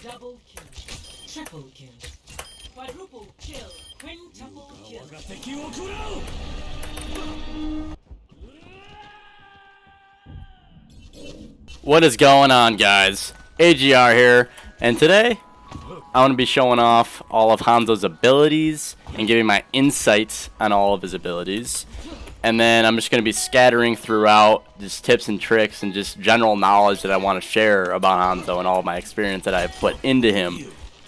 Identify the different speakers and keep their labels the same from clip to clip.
Speaker 1: Double kill. Triple kill. Quadruple kill. Quintuple kill.
Speaker 2: What is going on, guys? AGR here, and today I want to be showing off all of Hanzo's abilities and giving my insights on all of his abilities. And then I'm just going to be scattering throughout just tips and tricks and just general knowledge that I want to share about Hanzo and all of my experience that I've put into him.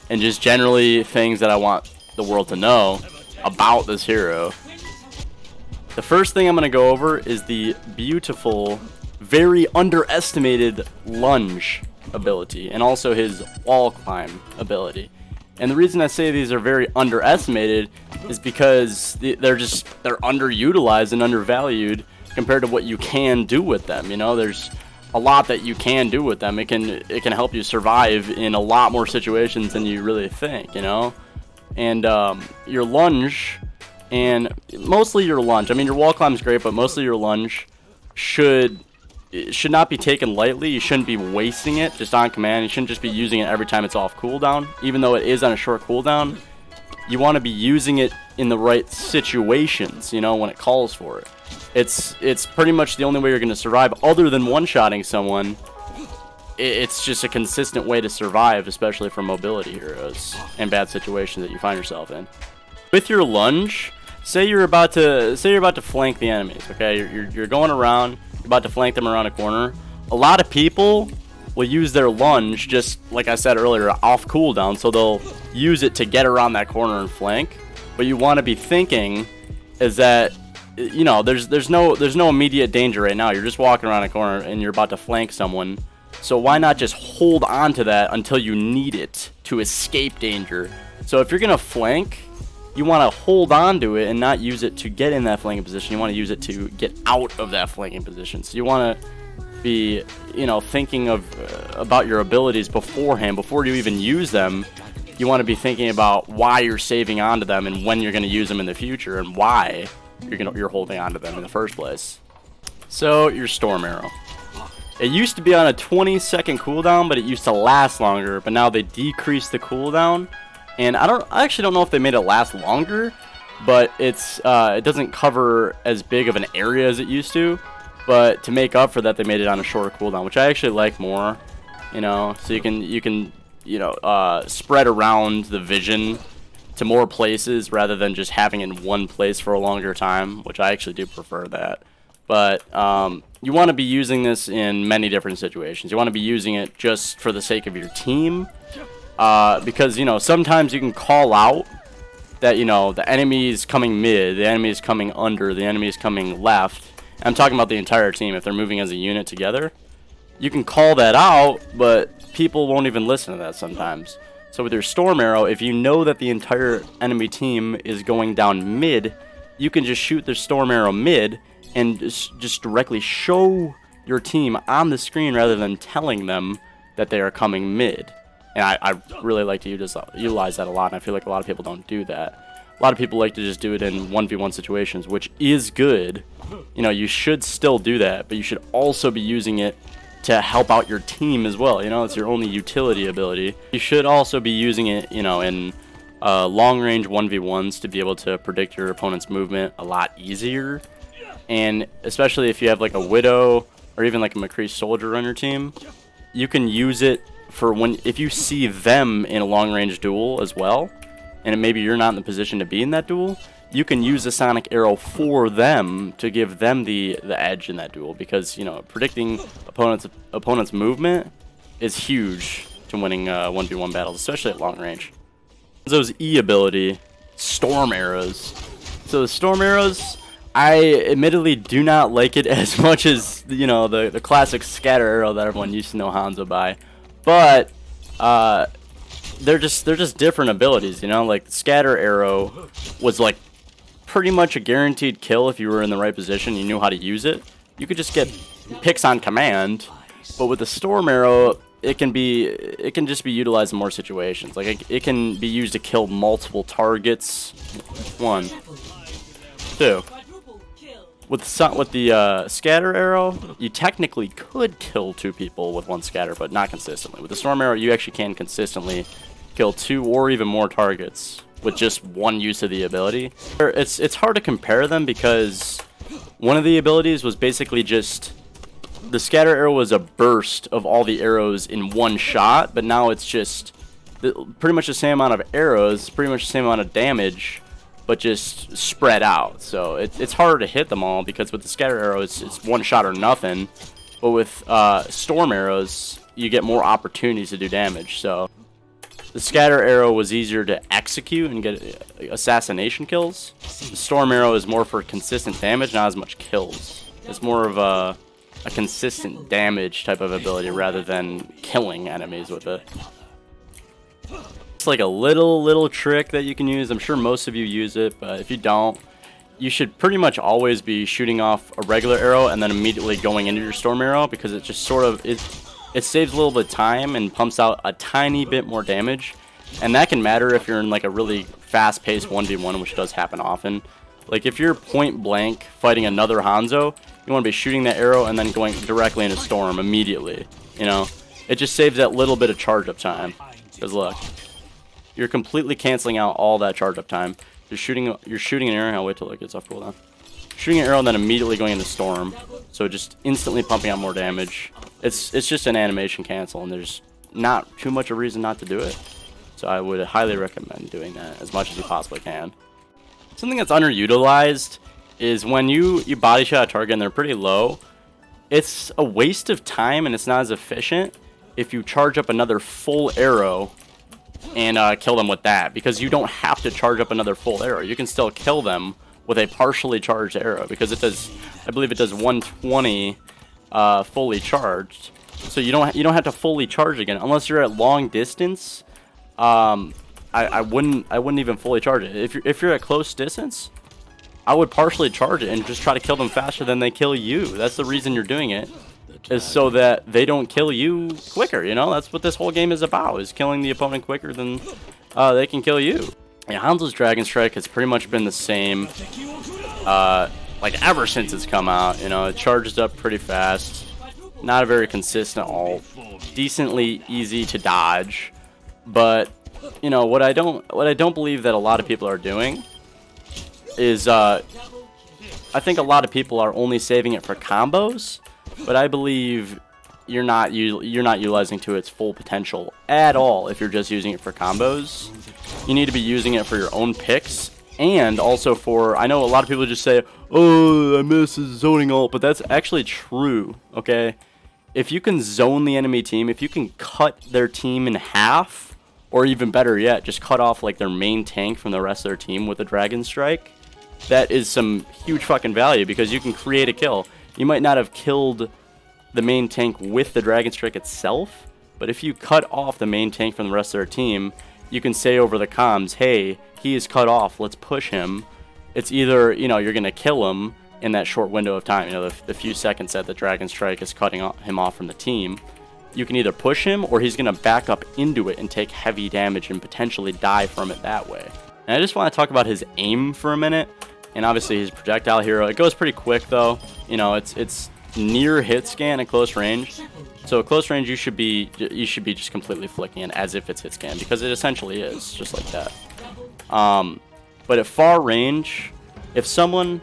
Speaker 2: And just generally things that I want the world to know about this hero. The first thing I'm going to go over is the beautiful, very underestimated lunge ability, and also his wall climb ability. And the reason I say these are very underestimated is because they're underutilized and undervalued compared to what you can do with them. You know, there's a lot that you can do with them. It can help you survive in a lot more situations than you really think, you know. And your lunge, and mostly your lunge, I mean, your wall climb is great, but mostly your lunge should not be taken lightly. You shouldn't be wasting it just on command. You shouldn't just be using it every time it's off cooldown. Even though it is on a short cooldown, you want to be using it in the right situations, you know, when it calls for it. It's pretty much the only way you're going to survive other than one-shotting someone. It's just a consistent way to survive, especially for mobility heroes and bad situations that you find yourself in. With your lunge, say you're about to flank the enemies, okay? You're going around, you're about to flank them around a corner. A lot of people will use their lunge, just like I said earlier, off cooldown, so they'll use it to get around that corner and flank. But you want to be thinking is that, you know, there's no immediate danger right now. You're just walking around a corner and you're about to flank someone. So why not just hold on to that until you need it to escape danger? So if you're gonna flank, you want to hold on to it and not use it to get in that flanking position. You want to use it to get out of that flanking position. So you want to be, you know, thinking about your abilities beforehand, before you even use them. You want to be thinking about why you're saving onto them and when you're going to use them in the future and why you're holding on to them in the first place. So your Storm Arrow. It used to be on a 20-second cooldown, but it used to last longer. But now they decreased the cooldown. And I actually don't know if they made it last longer, but it doesn't cover as big of an area as it used to. But to make up for that, they made it on a shorter cooldown, which I actually like more. You know, so you can spread around the vision to more places rather than just having it in one place for a longer time, which I actually do prefer that. But you want to be using this in many different situations. You want to be using it just for the sake of your team. Because, you know, sometimes you can call out that, you know, the enemy is coming mid, the enemy is coming under, the enemy is coming left. I'm talking about the entire team if they're moving as a unit together. You can call that out, but people won't even listen to that sometimes. So with your Storm Arrow, if you know that the entire enemy team is going down mid, you can just shoot the Storm Arrow mid and just directly show your team on the screen rather than telling them that they are coming mid. And I really like to utilize that a lot, and I feel like a lot of people don't do that. A lot of people like to just do it in 1v1 situations, which is good. You know, you should still do that, but you should also be using it to help out your team as well. You know, it's your only utility ability. You should also be using it, you know, in long-range 1v1s to be able to predict your opponent's movement a lot easier. And especially if you have like a Widow or even like a McCree Soldier on your team, you can use it for if you see them in a long-range duel as well, and maybe you're not in the position to be in that duel, you can use the Sonic Arrow for them to give them the edge in that duel, because, you know, predicting opponent's movement is huge to winning 1v1 battles, especially at long range. Hanzo's E ability, Storm Arrows. So the Storm Arrows, I admittedly do not like it as much as, you know, the classic scatter arrow that everyone used to know Hanzo by. But they're just different abilities, you know. Like the scatter arrow was like pretty much a guaranteed kill if you were in the right position, you knew how to use it. You could just get picks on command. But with the Storm Arrow, it can just be utilized in more situations. Like it can be used to kill multiple targets. 1, 2. with the scatter arrow, you technically could kill 2 people with 1 scatter, but not consistently. With the storm arrow, you actually can consistently kill 2 or even more targets with just 1 use of the ability. It's hard to compare them because one of the abilities was basically just the scatter arrow was a burst of all the arrows in 1 shot, but now it's just pretty much the same amount of arrows, pretty much the same amount of damage, but just spread out. So it's harder to hit them all because with the scatter arrow, it's 1 shot or nothing. But with storm arrows, you get more opportunities to do damage. So the scatter arrow was easier to execute and get assassination kills. The storm arrow is more for consistent damage, not as much kills. It's more of a consistent damage type of ability rather than killing enemies with it. It's like a little trick that you can use. I'm sure most of you use it, but if you don't, you should pretty much always be shooting off a regular arrow and then immediately going into your storm arrow, because it just sort of it saves a little bit of time and pumps out a tiny bit more damage. And that can matter if you're in like a really fast-paced 1v1, which does happen often. Like if you're point blank fighting another Hanzo, you want to be shooting that arrow and then going directly into storm immediately. You know, it just saves that little bit of charge up time. Because look, you're completely canceling out all that charge up time. You're shooting an arrow. I'll wait till it gets off cooldown. Shooting an arrow and then immediately going into storm, so just instantly pumping out more damage. It's just an animation cancel, and there's not too much of a reason not to do it. So I would highly recommend doing that as much as you possibly can. Something that's underutilized is when you body shot a target and they're pretty low. It's a waste of time and it's not as efficient if you charge up another full arrow and kill them with that, because you don't have to charge up another full arrow. You can still kill them with a partially charged arrow, because it does, I believe it does 120 fully charged. So you don't have to fully charge again unless you're at long distance. I wouldn't even fully charge it. If you're at close distance, I would partially charge it and just try to kill them faster than they kill you. That's the reason you're doing it, is so that they don't kill you quicker. You know, that's what this whole game is about, is killing the opponent quicker than they can kill you. Yeah, Hanzo's Dragon Strike has pretty much been the same like ever since it's come out. You know, it charges up pretty fast, not a very consistent ult, decently easy to dodge. But you know what I don't believe that a lot of people are doing is I think a lot of people are only saving it for combos, but I believe you're not utilizing to its full potential at all if you're just using it for combos. You need to be using it for your own picks, and also for, I know a lot of people just say, oh, I miss his zoning ult, but that's actually true, okay? If you can zone the enemy team, if you can cut their team in half, or even better yet, just cut off like their main tank from the rest of their team with a Dragon Strike, that is some huge fucking value, because you can create a kill. You might not have killed the main tank with the Dragon Strike itself, but if you cut off the main tank from the rest of their team, you can say over the comms, hey, he is cut off, let's push him. It's either, you know, you're going to kill him in that short window of time, you know, the few seconds that the Dragon Strike is cutting him off from the team. You can either push him, or he's going to back up into it and take heavy damage and potentially die from it that way. And I just want to talk about his aim for a minute. And obviously his projectile hero, it goes pretty quick though. You know, it's near hit scan at close range. So at close range you should be just completely flicking it as if it's hit scan, because it essentially is just like that. But at far range, if someone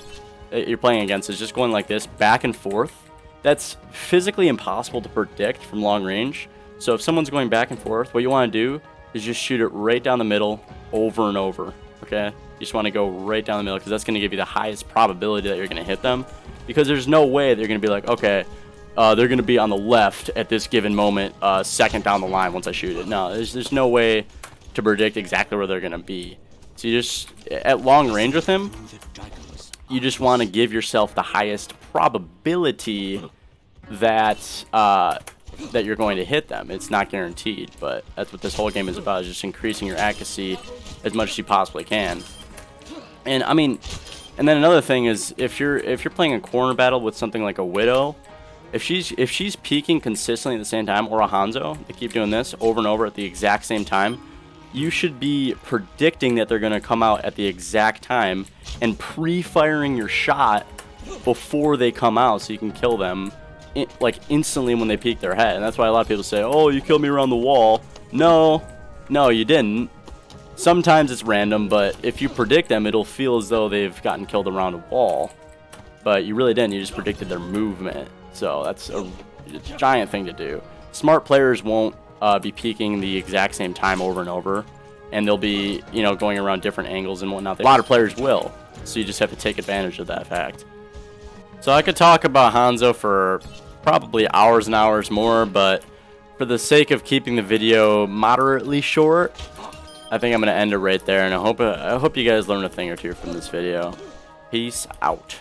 Speaker 2: you're playing against is just going like this back and forth, that's physically impossible to predict from long range. So if someone's going back and forth, what you want to do is just shoot it right down the middle over and over. Okay, you just want to go right down the middle, because that's going to give you the highest probability that you're going to hit them, because there's no way they're going to be like, okay, they're going to be on the left at this given moment, second down the line once I shoot it. No, there's no way to predict exactly where they're going to be. So you just, at long range with him, you just want to give yourself the highest probability that that you're going to hit them. It's not guaranteed, but that's what this whole game is about, is just increasing your accuracy as much as you possibly can. And I mean, and then another thing is, if you're playing a corner battle with something like a Widow, if she's peeking consistently at the same time, or a Hanzo, they keep doing this over and over at the exact same time, you should be predicting that they're going to come out at the exact time and pre-firing your shot before they come out, so you can kill them like instantly when they peek their head. And that's why a lot of people say, oh, you killed me around the wall. No, you didn't. Sometimes it's random, but if you predict them, it'll feel as though they've gotten killed around a wall. But you really didn't. You just predicted their movement. So that's a giant thing to do. Smart players won't be peeking the exact same time over and over. And they'll be, you know, going around different angles and whatnot. A lot of players will. So you just have to take advantage of that fact. So I could talk about Hanzo for probably hours and hours more, but for the sake of keeping the video moderately short, I think I'm going to end it right there. And I hope you guys learned a thing or two from this video. Peace out.